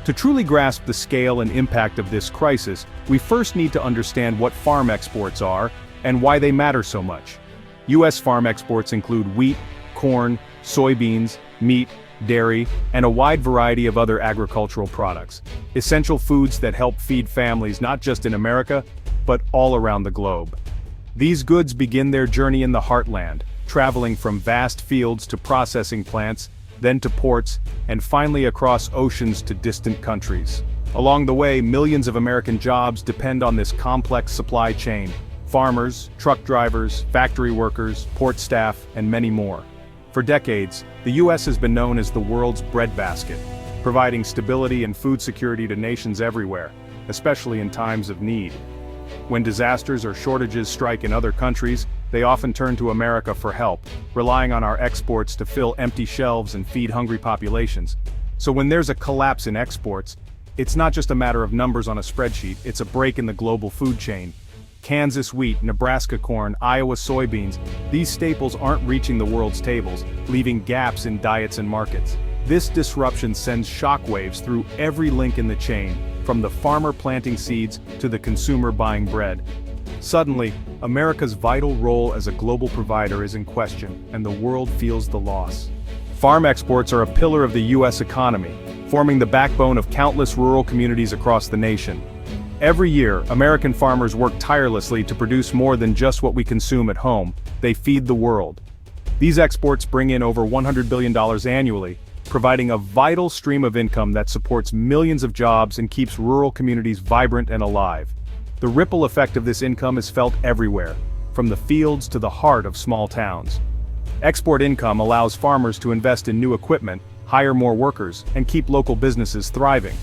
To truly grasp the scale and impact of this crisis, we first need to understand what farm exports are and why they matter so much. U.S. farm exports include wheat, corn, soybeans, meat, dairy, and a wide variety of other agricultural products, essential foods that help feed families not just in America, but all around the globe. These goods begin their journey in the heartland, traveling from vast fields to processing plants, then to ports, and finally across oceans to distant countries. Along the way, millions of American jobs depend on this complex supply chain: farmers, truck drivers, factory workers, port staff, and many more. For decades, the U.S. has been known as the world's breadbasket, providing stability and food security to nations everywhere, especially in times of need. When disasters or shortages strike in other countries, they often turn to America for help, relying on our exports to fill empty shelves and feed hungry populations. So when there's a collapse in exports, it's not just a matter of numbers on a spreadsheet, it's a break in the global food chain. Kansas wheat, Nebraska corn, Iowa soybeans, these staples aren't reaching the world's tables, leaving gaps in diets and markets. This disruption sends shockwaves through every link in the chain, from the farmer planting seeds to the consumer buying bread. Suddenly, America's vital role as a global provider is in question, and the world feels the loss. Farm exports are a pillar of the U.S. economy, forming the backbone of countless rural communities across the nation. Every year, American farmers work tirelessly to produce more than just what we consume at home. They feed the world. These exports bring in over $100 billion annually, providing a vital stream of income that supports millions of jobs and keeps rural communities vibrant and alive. The ripple effect of this income is felt everywhere, from the fields to the heart of small towns. Export income allows farmers to invest in new equipment, hire more workers, and keep local businesses thriving.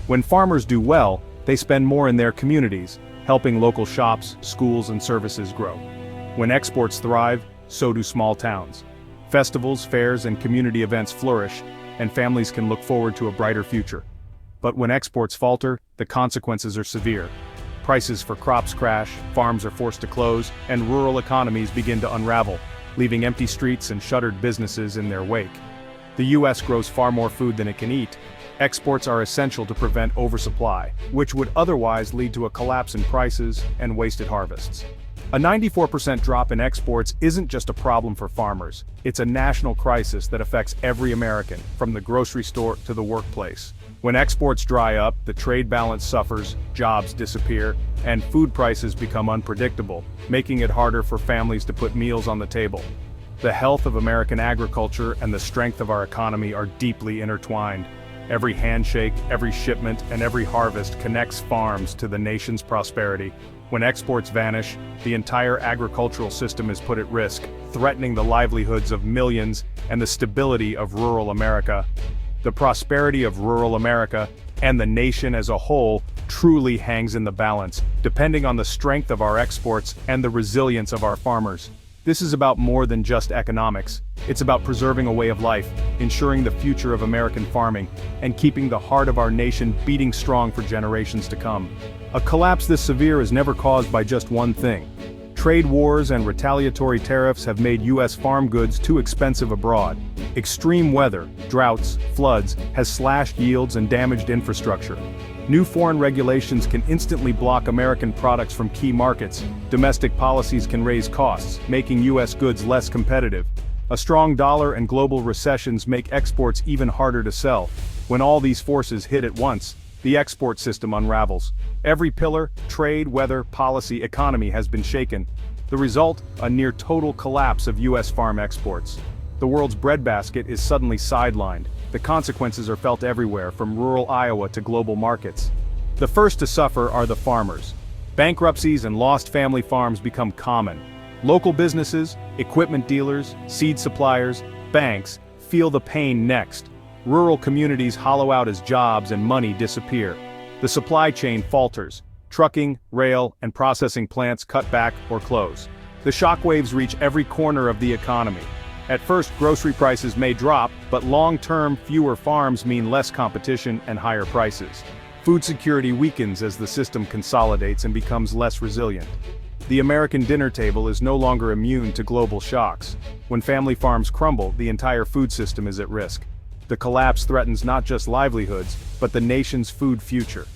When farmers do well, they spend more in their communities, helping local shops, schools, and services grow. When exports thrive, so do small towns. Festivals, fairs, and community events flourish, and families can look forward to a brighter future. But when exports falter, the consequences are severe. Prices for crops crash, farms are forced to close, and rural economies begin to unravel, leaving empty streets and shuttered businesses in their wake. The U.S. grows far more food than it can eat. Exports are essential to prevent oversupply, which would otherwise lead to a collapse in prices and wasted harvests. A 94% drop in exports isn't just a problem for farmers, it's a national crisis that affects every American, from the grocery store to the workplace. When exports dry up, the trade balance suffers, jobs disappear, and food prices become unpredictable, making it harder for families to put meals on the table. The health of American agriculture and the strength of our economy are deeply intertwined. Every handshake, every shipment, and every harvest connects farms to the nation's prosperity. When exports vanish, the entire agricultural system is put at risk, threatening the livelihoods of millions and the stability of rural America. The prosperity of rural America, and the nation as a whole, truly hangs in the balance, depending on the strength of our exports and the resilience of our farmers. This is about more than just economics. It's about preserving a way of life, ensuring the future of American farming, and keeping the heart of our nation beating strong for generations to come. A collapse this severe is never caused by just one thing. Trade wars and retaliatory tariffs have made U.S. farm goods too expensive abroad. Extreme weather, droughts, floods, has slashed yields and damaged infrastructure. New foreign regulations can instantly block American products from key markets. Domestic policies can raise costs, making U.S. goods less competitive. A strong dollar and global recessions make exports even harder to sell. When all these forces hit at once, the export system unravels. Every pillar, trade, weather, policy, economy has been shaken. The result, a near total collapse of U.S. farm exports. The world's breadbasket is suddenly sidelined. The consequences are felt everywhere, from rural Iowa to global markets. The first to suffer are the farmers. Bankruptcies and lost family farms become common. Local businesses, equipment dealers, seed suppliers, banks feel the pain next. Rural communities hollow out as jobs and money disappear. The supply chain falters. Trucking, rail, and processing plants cut back or close. The shockwaves reach every corner of the economy. At first, grocery prices may drop, but long-term, fewer farms mean less competition and higher prices. Food security weakens as the system consolidates and becomes less resilient. The American dinner table is no longer immune to global shocks. When family farms crumble, the entire food system is at risk. The collapse threatens not just livelihoods, but the nation's food future.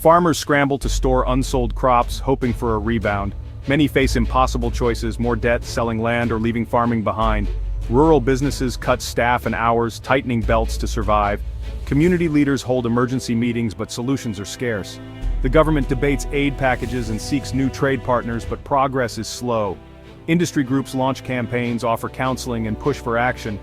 Farmers scramble to store unsold crops, hoping for a rebound. Many face impossible choices: more debt, selling land, or leaving farming behind. Rural businesses cut staff and hours, tightening belts to survive. Community leaders hold emergency meetings, but solutions are scarce. The government debates aid packages and seeks new trade partners, but progress is slow. Industry groups launch campaigns, offer counseling, and push for action.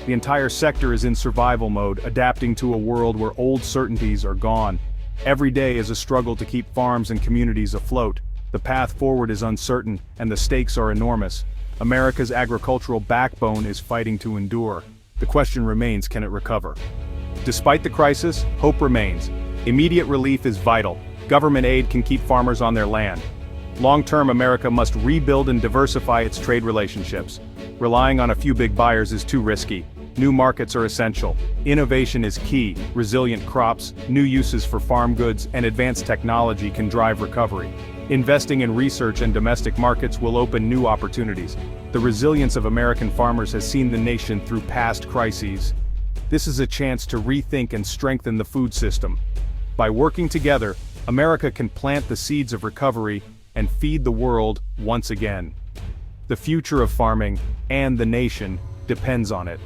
The entire sector is in survival mode, adapting to a world where old certainties are gone. Every day is a struggle to keep farms and communities afloat. The path forward is uncertain, and the stakes are enormous. America's agricultural backbone is fighting to endure. The question remains, can it recover? Despite the crisis, hope remains. Immediate relief is vital. Government aid can keep farmers on their land. Long-term, America must rebuild and diversify its trade relationships. Relying on a few big buyers is too risky. New markets are essential. Innovation is key. Resilient crops, new uses for farm goods, and advanced technology can drive recovery. Investing in research and domestic markets will open new opportunities. The resilience of American farmers has seen the nation through past crises. This is a chance to rethink and strengthen the food system. By working together, America can plant the seeds of recovery and feed the world once again. The future of farming and the nation depends on it.